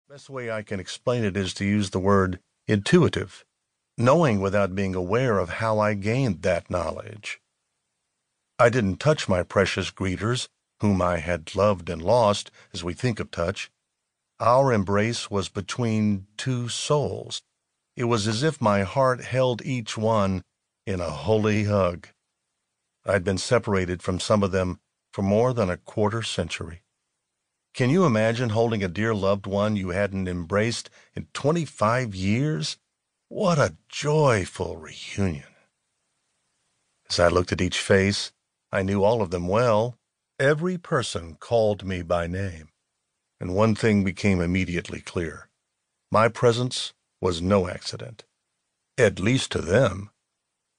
Best way I can explain it is to use the word intuitive, knowing without being aware of how I gained that knowledge. I didn't touch my precious greeters, whom I had loved and lost, as we think of touch. Our embrace was between two souls. It was as if my heart held each one in a holy hug. I'd been separated from some of them for more than a quarter century. Can you imagine holding a dear loved one you hadn't embraced in 25 years? What a joyful reunion. As I looked at each face, I knew all of them well. Every person called me by name. And one thing became immediately clear. My presence was no accident. At least to them.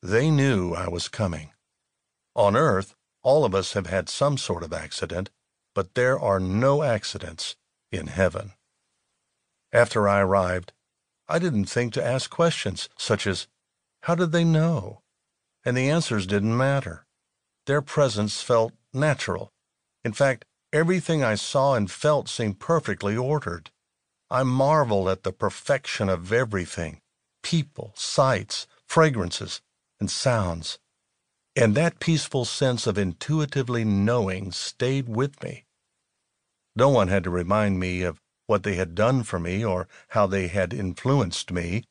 They knew I was coming. On earth, all of us have had some sort of accident, but there are no accidents in heaven. After I arrived, I didn't think to ask questions such as, how did they know? And the answers didn't matter. Their presence felt natural. In fact, everything I saw and felt seemed perfectly ordered. I marveled at the perfection of everything, people, sights, fragrances, and sounds. And that peaceful sense of intuitively knowing stayed with me. No one had to remind me of what they had done for me or how they had influenced me.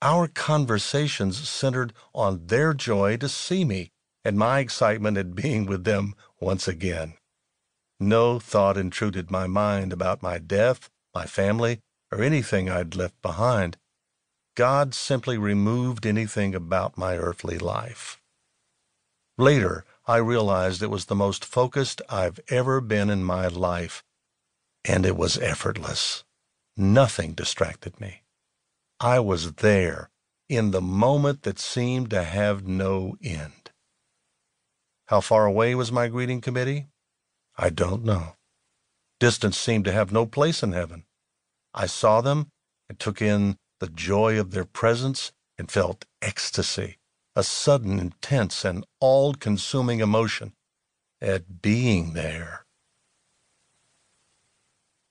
Our conversations centered on their joy to see me and my excitement at being with them once again. No thought intruded my mind about my death, my family, or anything I'd left behind. God simply removed anything about my earthly life. Later, I realized it was the most focused I've ever been in my life, and it was effortless. Nothing distracted me. I was there in the moment that seemed to have no end. How far away was my greeting committee? I don't know. Distance seemed to have no place in heaven. I saw them and took in the joy of their presence and felt ecstasy, a sudden, intense, and all-consuming emotion at being there.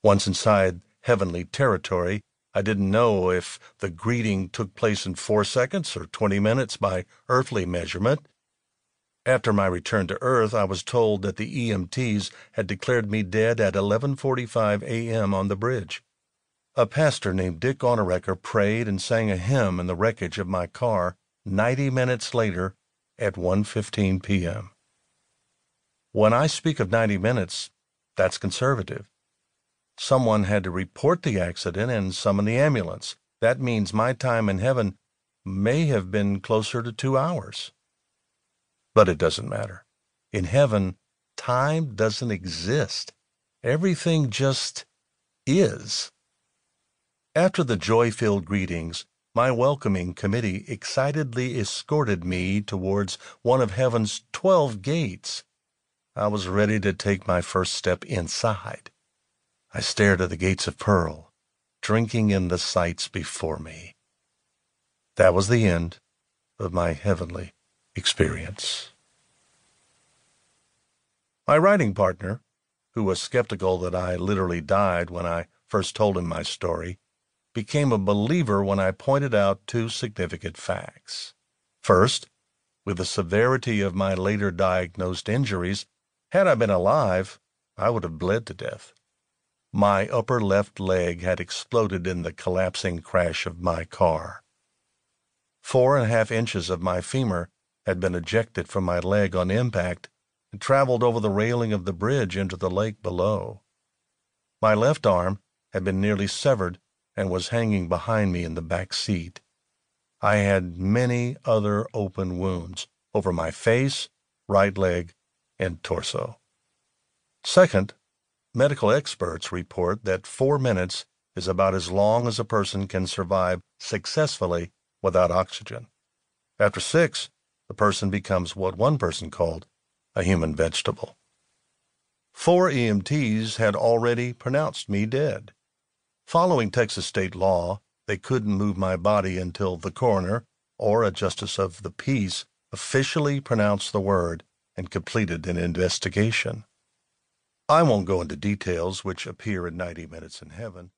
Once inside heavenly territory, I didn't know if the greeting took place in 4 seconds or 20 minutes by earthly measurement. After my return to Earth, I was told that the EMTs had declared me dead at 11:45 a.m. on the bridge. A pastor named Dick Onerecker prayed and sang a hymn in the wreckage of my car 90 minutes later at 1:15 p.m. When I speak of 90 minutes, that's conservative. Someone had to report the accident and summon the ambulance. That means my time in heaven may have been closer to 2 hours. But it doesn't matter. In heaven, time doesn't exist. Everything just is. After the joy-filled greetings, my welcoming committee excitedly escorted me towards one of heaven's 12 gates. I was ready to take my first step inside. I stared at the gates of pearl, drinking in the sights before me. That was the end of my heavenly experience. My writing partner, who was skeptical that I literally died when I first told him my story, became a believer when I pointed out 2 significant facts. First, with the severity of my later diagnosed injuries, had I been alive, I would have bled to death. My upper left leg had exploded in the collapsing crash of my car. 4.5 inches of my femur had been ejected from my leg on impact and traveled over the railing of the bridge into the lake below. My left arm had been nearly severed and was hanging behind me in the back seat. I had many other open wounds over my face, right leg, and torso. Second, medical experts report that 4 minutes is about as long as a person can survive successfully without oxygen. After 6, the person becomes what one person called a human vegetable. 4 EMTs had already pronounced me dead. Following Texas state law, they couldn't move my body until the coroner or a justice of the peace officially pronounced the word and completed an investigation. I won't go into details which appear in 90 Minutes in Heaven.